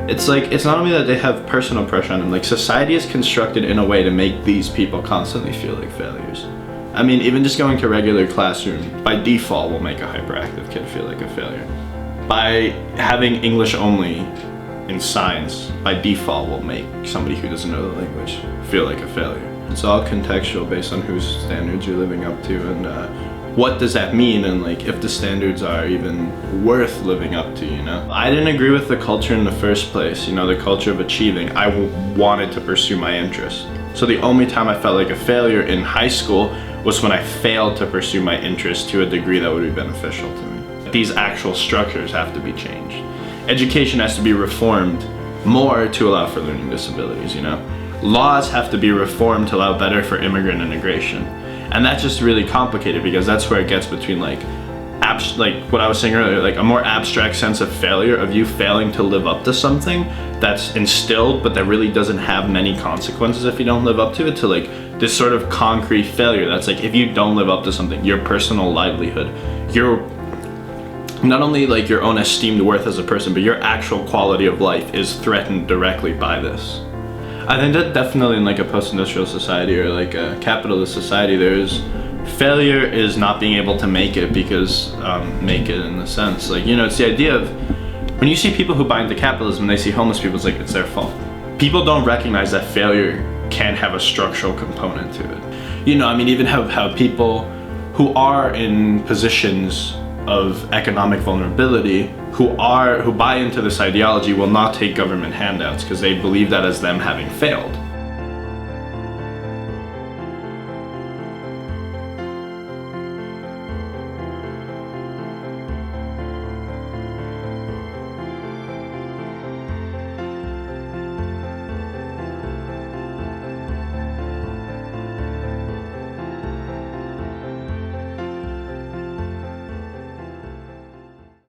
It's like, it's not only that they have personal pressure on them, like society is constructed in a way to make these people constantly feel like failures. I mean, even just going to a regular classroom, by default, will make a hyperactive kid feel like a failure. By having English only in science, by default, will make somebody who doesn't know the language feel like a failure. It's all contextual based on whose standards you're living up to, and what does that mean, and like if the standards are even worth living up to, you know? I didn't agree with the culture in the first place, you know, the culture of achieving. I wanted to pursue my interests. So the only time I felt like a failure in high school was when I failed to pursue my interests to a degree that would be beneficial to me. These actual structures have to be changed. Education has to be reformed more to allow for learning disabilities, you know? Laws have to be reformed to allow better for immigrant integration. And that's just really complicated because that's where it gets between like what I was saying earlier, like a more abstract sense of failure, of you failing to live up to something that's instilled but that really doesn't have many consequences if you don't live up to it, to like this sort of concrete failure that's like, if you don't live up to something, your personal livelihood, your not only like your own esteemed worth as a person, but your actual quality of life is threatened directly by this. I think that definitely in like a post-industrial society or like a capitalist society, failure is not being able to make it because, make it in the sense, like, you know, it's the idea of, when you see people who buy into capitalism, they see homeless people, it's like, it's their fault. People don't recognize that failure can have a structural component to it. You know, I mean, even how people who are in positions of economic vulnerability, who buy into this ideology, will not take government handouts because they believe that as them having failed.